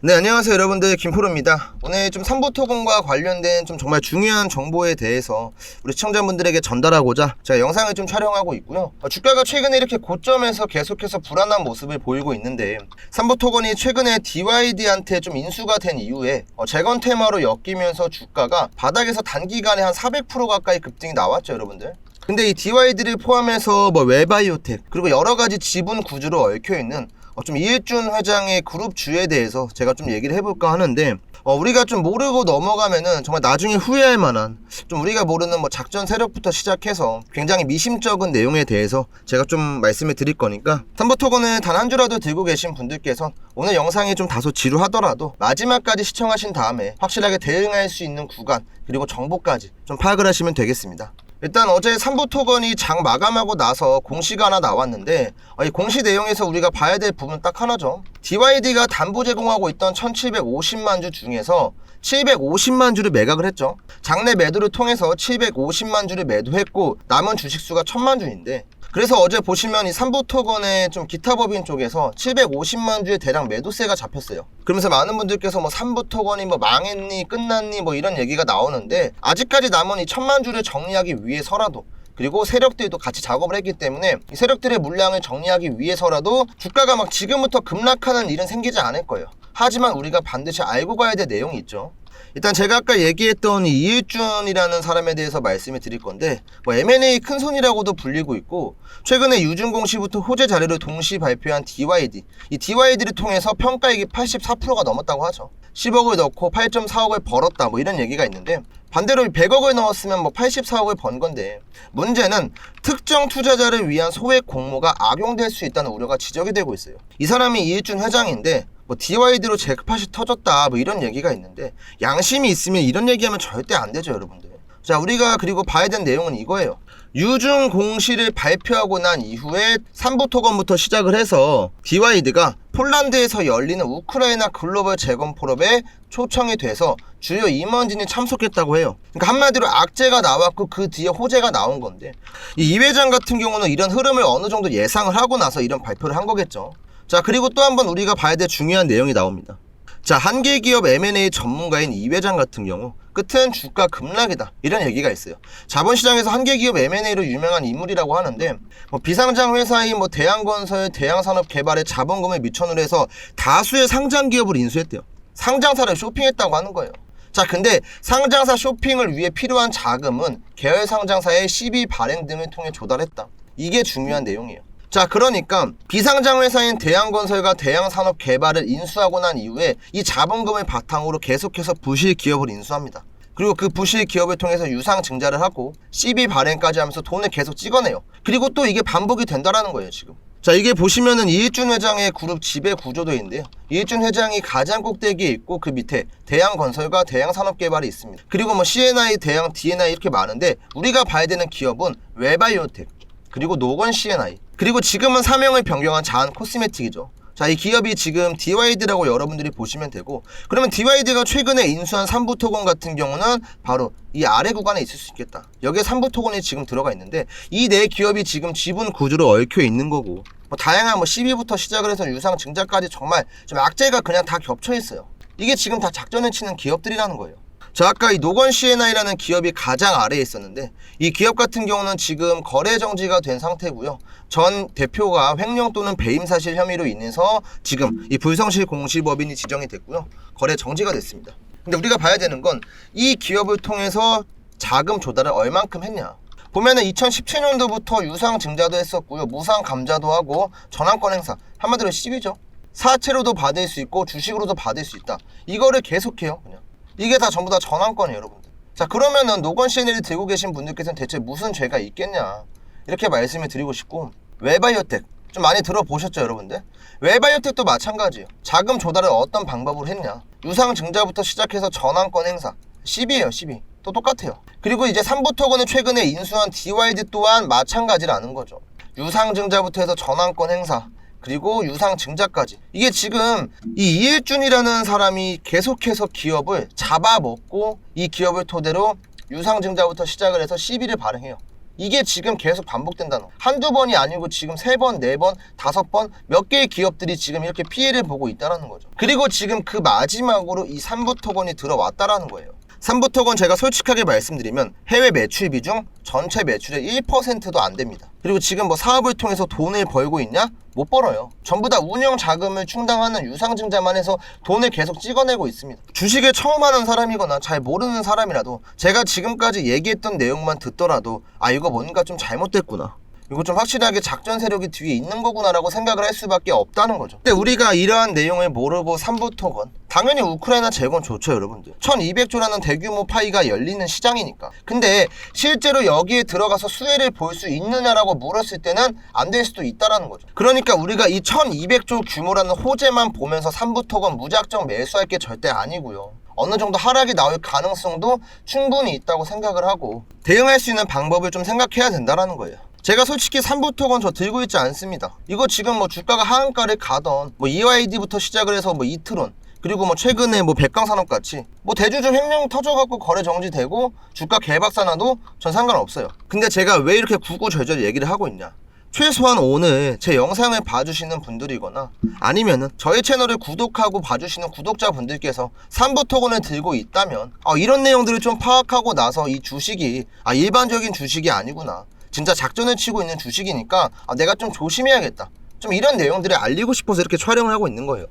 네, 안녕하세요 여러분들, 김프로입니다. 오늘 좀 삼부토건과 관련된 좀 정말 중요한 정보에 대해서 우리 시청자분들에게 전달하고자 제가 영상을 좀 촬영하고 있고요. 주가가 최근에 이렇게 고점에서 계속해서 불안한 모습을 보이고 있는데, 삼부토건이 최근에 DYD한테 좀 인수가 된 이후에 재건 테마로 엮이면서 주가가 바닥에서 단기간에 한 400% 가까이 급등이 나왔죠 여러분들. 근데 이 DYD를 포함해서 웰바이오텍 그리고 여러가지 지분 구조로 얽혀있는 좀 이일준 회장의 그룹주에 대해서 제가 좀 얘기를 해볼까 하는데, 우리가 좀 모르고 넘어가면은 정말 나중에 후회할 만한, 좀 우리가 모르는 작전 세력부터 시작해서 굉장히 미심쩍은 내용에 대해서 제가 좀 말씀을 드릴 거니까, 삼부토건을 단 한 주라도 들고 계신 분들께선 오늘 영상이 좀 다소 지루하더라도 마지막까지 시청하신 다음에 확실하게 대응할 수 있는 구간 그리고 정보까지 좀 파악을 하시면 되겠습니다. 일단 어제 삼부토건이 장 마감하고 나서 공시가 하나 나왔는데, 이 공시 내용에서 우리가 봐야 될 부분 딱 하나죠. DYD가 담보 제공하고 있던 1750만 주 중에서 750만 주를 매각을 했죠. 장내 매도를 통해서 750만 주를 매도했고 남은 주식수가 1000만 주인데, 그래서 어제 보시면 이 삼부토건의 좀 기타 법인 쪽에서 750만 주의 대량 매도세가 잡혔어요. 그러면서 많은 분들께서 삼부토건이 망했니 끝났니 이런 얘기가 나오는데, 아직까지 남은 이 1000만 주를 정리하기 위해서라도, 그리고 세력들도 같이 작업을 했기 때문에 이 세력들의 물량을 정리하기 위해서라도 주가가 지금부터 급락하는 일은 생기지 않을 거예요. 하지만 우리가 반드시 알고 가야 될 내용이 있죠. 일단 제가 아까 얘기했던 이 이일준이라는 사람에 대해서 말씀을 드릴 건데, M&A 큰손이라고도 불리고 있고, 최근에 유준공시부터 호재 자료를 동시 발표한 DYD, 이 DYD를 통해서 평가액이 84%가 넘었다고 하죠. 10억을 넣고 8.4억을 벌었다 이런 얘기가 있는데, 반대로 100억을 넣었으면 84억을 번 건데, 문제는 특정 투자자를 위한 소액 공모가 악용될 수 있다는 우려가 지적이 되고 있어요. 이 사람이 이일준 회장인데 DYD로 잭팟이 터졌다 이런 얘기가 있는데, 양심이 있으면 이런 얘기하면 절대 안 되죠 여러분들. 자, 우리가 그리고 봐야 되는 내용은 이거예요. 유중 공시를 발표하고 난 이후에 삼부토건부터 시작을 해서 DYD가 폴란드에서 열리는 우크라이나 글로벌 재건 포럼에 초청이 돼서 주요 임원진이 참석했다고 해요. 그러니까 한마디로 악재가 나왔고 그 뒤에 호재가 나온 건데, 이 회장 같은 경우는 이런 흐름을 어느 정도 예상을 하고 나서 이런 발표를 한 거겠죠. 자, 그리고 또 한 번 우리가 봐야 될 중요한 내용이 나옵니다. 자, 한계기업 M&A 전문가인 이 회장 같은 경우 끝은 주가 급락이다 이런 얘기가 있어요. 자본시장에서 한계기업 M&A로 유명한 인물이라고 하는데, 비상장 회사인 대양건설, 대양산업개발에 자본금을 미천으로 해서 다수의 상장기업을 인수했대요. 상장사를 쇼핑했다고 하는 거예요. 자, 근데 상장사 쇼핑을 위해 필요한 자금은 계열 상장사의 시비 발행 등을 통해 조달했다. 이게 중요한 내용이에요. 자, 그러니까 비상장 회사인 대양건설과 대양산업개발을 인수하고 난 이후에 이 자본금을 바탕으로 계속해서 부실 기업을 인수합니다. 그리고 그 부실 기업을 통해서 유상증자를 하고 시비 발행까지 하면서 돈을 계속 찍어내요. 그리고 또 이게 반복이 된다라는 거예요 지금. 자, 이게 보시면은 이일준 회장의 그룹 지배 구조도인데요. 이일준 회장이 가장 꼭대기에 있고 그 밑에 대양건설과 대양산업개발이 있습니다. 그리고 CNI, 대양, D&I 이렇게 많은데, 우리가 봐야 되는 기업은 웰바이오텍, 그리고 노건 CNI, 그리고 지금은 사명을 변경한 자한 코스메틱이죠. 자, 이 기업이 지금 DYD라고 여러분들이 보시면 되고, 그러면 DYD가 최근에 인수한 삼부토건 같은 경우는 바로 이 아래 구간에 있을 수 있겠다. 여기에 삼부토건이 지금 들어가 있는데, 이 네 기업이 지금 지분 구조로 얽혀 있는 거고, 다양한 시비부터 시작을 해서 유상증자까지 정말 좀 악재가 그냥 다 겹쳐 있어요. 이게 지금 다 작전을 치는 기업들이라는 거예요. 자, 아까 이 노건 CNI라는 기업이 가장 아래에 있었는데, 이 기업 같은 경우는 지금 거래 정지가 된 상태고요. 전 대표가 횡령 또는 배임 사실 혐의로 인해서 지금 이 불성실 공시법인이 지정이 됐고요. 거래 정지가 됐습니다. 근데 우리가 봐야 되는 건 이 기업을 통해서 자금 조달을 얼만큼 했냐. 보면은 2017년도부터 유상 증자도 했었고요. 무상 감자도 하고 전환권 행사, 한마디로 시비죠. 사채로도 받을 수 있고 주식으로도 받을 수 있다. 이거를 계속해요 그냥. 이게 다 전부 다 전환권이에요 여러분들. 자, 그러면은 노건 CNI를 들고 계신 분들께서는 대체 무슨 죄가 있겠냐 이렇게 말씀을 드리고 싶고, 웰바이오텍 좀 많이 들어보셨죠 여러분들? 웰바이오텍도 마찬가지예요. 자금 조달을 어떤 방법으로 했냐, 유상증자부터 시작해서 전환권 행사, 시비예요 시비. 또 똑같아요. 그리고 이제 삼부토건을 최근에 인수한 DYD 또한 마찬가지라는 거죠. 유상증자부터 해서 전환권 행사, 그리고 유상증자까지. 이게 지금 이 이일준이라는 사람이 계속해서 기업을 잡아먹고 이 기업을 토대로 유상증자부터 시작을 해서 시비를 발행해요. 이게 지금 계속 반복된다는 거. 한두 번이 아니고 지금 3번, 4번, 5번 몇 개의 기업들이 지금 이렇게 피해를 보고 있다는 거죠. 그리고 지금 그 마지막으로 이 3부 토건이 들어왔다라는 거예요. 3부 토건 제가 솔직하게 말씀드리면 해외 매출 비중 전체 매출의 1%도 안 됩니다. 그리고 지금 뭐 사업을 통해서 돈을 벌고 있냐? 못 벌어요. 전부 다 운영 자금을 충당하는 유상증자만 해서 돈을 계속 찍어내고 있습니다. 주식을 처음 하는 사람이거나 잘 모르는 사람이라도 제가 지금까지 얘기했던 내용만 듣더라도 아 이거 뭔가 좀 잘못됐구나, 이거 좀 확실하게 작전 세력이 뒤에 있는 거구나라고 생각을 할 수밖에 없다는 거죠. 근데 우리가 이러한 내용을 모르고 3부 토건, 당연히 우크라이나 재건 좋죠 여러분들. 1200조라는 대규모 파이가 열리는 시장이니까. 근데 실제로 여기에 들어가서 수혜를 볼 수 있느냐라고 물었을 때는 안 될 수도 있다라는 거죠. 그러니까 우리가 이 1200조 규모라는 호재만 보면서 3부 토건 무작정 매수할 게 절대 아니고요. 어느 정도 하락이 나올 가능성도 충분히 있다고 생각을 하고 대응할 수 있는 방법을 좀 생각해야 된다라는 거예요. 제가 솔직히 3부 토건 저 들고 있지 않습니다. 이거 지금 뭐 주가가 하한가를 가던 뭐 EYD부터 시작을 해서 뭐 이트론, 그리고 뭐 최근에 뭐 백강산업같이 뭐 대주주 횡령 터져갖고 거래 정지되고 주가 개박살나도 전 상관없어요. 근데 제가 왜 이렇게 구구절절 얘기를 하고 있냐, 최소한 오늘 제 영상을 봐주시는 분들이거나 아니면은 저희 채널을 구독하고 봐주시는 구독자분들께서 3부 토건을 들고 있다면 이런 내용들을 좀 파악하고 나서 이 주식이 일반적인 주식이 아니구나, 진짜 작전을 치고 있는 주식이니까 내가 좀 조심해야겠다, 좀 이런 내용들을 알리고 싶어서 이렇게 촬영을 하고 있는 거예요.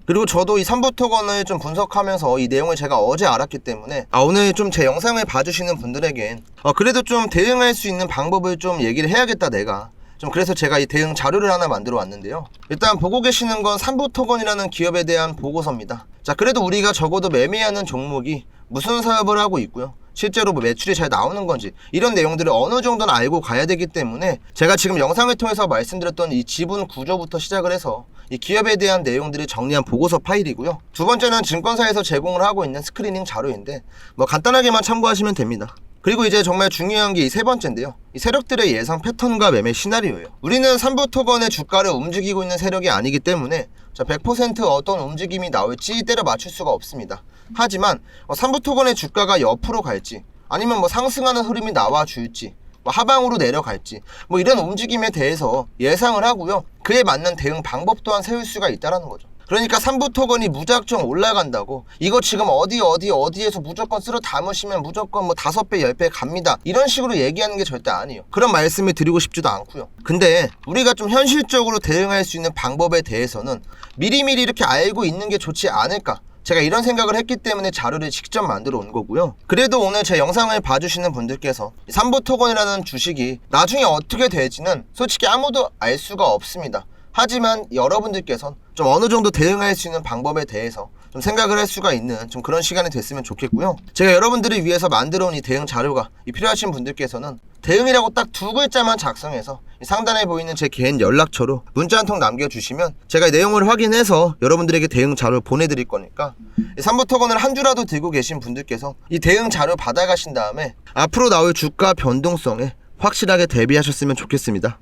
그리고 저도 이 3부 토건을 좀 분석하면서 이 내용을 제가 어제 알았기 때문에 오늘 좀 제 영상을 봐주시는 분들에겐 그래도 좀 대응할 수 있는 방법을 좀 얘기를 해야겠다 내가. 좀 그래서 제가 이 대응 자료를 하나 만들어 왔는데요. 일단 보고 계시는 건 3부 토건이라는 기업에 대한 보고서입니다. 자, 그래도 우리가 적어도 매매하는 종목이 무슨 사업을 하고 있고요, 실제로 뭐 매출이 잘 나오는 건지 이런 내용들을 어느 정도는 알고 가야 되기 때문에 제가 지금 영상을 통해서 말씀드렸던 이 지분 구조부터 시작을 해서 이 기업에 대한 내용들을 정리한 보고서 파일이고요. 두 번째는 증권사에서 제공을 하고 있는 스크리닝 자료인데 뭐 간단하게만 참고하시면 됩니다. 그리고 이제 정말 중요한 게 이 세 번째인데요. 이 세력들의 예상 패턴과 매매 시나리오예요. 우리는 3부 토건의 주가를 움직이고 있는 세력이 아니기 때문에 100% 어떤 움직임이 나올지 때려 맞출 수가 없습니다. 하지만 3부 토건의 주가가 옆으로 갈지 아니면 뭐 상승하는 흐름이 나와 줄지 뭐 하방으로 내려갈지 뭐 이런 움직임에 대해서 예상을 하고요. 그에 맞는 대응 방법 또한 세울 수가 있다는 거죠. 그러니까 3부 토건이 무작정 올라간다고 이거 지금 어디에서 무조건 쓸어 담으시면 무조건 뭐 5배 10배 갑니다 이런 식으로 얘기하는 게 절대 아니에요. 그런 말씀을 드리고 싶지도 않고요. 근데 우리가 좀 현실적으로 대응할 수 있는 방법에 대해서는 미리미리 이렇게 알고 있는 게 좋지 않을까, 제가 이런 생각을 했기 때문에 자료를 직접 만들어 온 거고요. 그래도 오늘 제 영상을 봐주시는 분들께서 3부 토건이라는 주식이 나중에 어떻게 될지는 솔직히 아무도 알 수가 없습니다. 하지만 여러분들께서는 좀 어느 정도 대응할 수 있는 방법에 대해서 좀 생각을 할 수가 있는 좀 그런 시간이 됐으면 좋겠고요. 제가 여러분들을 위해서 만들어 온 이 대응 자료가 필요하신 분들께서는 대응이라고 딱 2글자만 작성해서 상단에 보이는 제 개인 연락처로 문자 한 통 남겨주시면 제가 이 내용을 확인해서 여러분들에게 대응 자료를 보내드릴 거니까 3부 토건을 한 주라도 들고 계신 분들께서 이 대응 자료 받아가신 다음에 앞으로 나올 주가 변동성에 확실하게 대비하셨으면 좋겠습니다.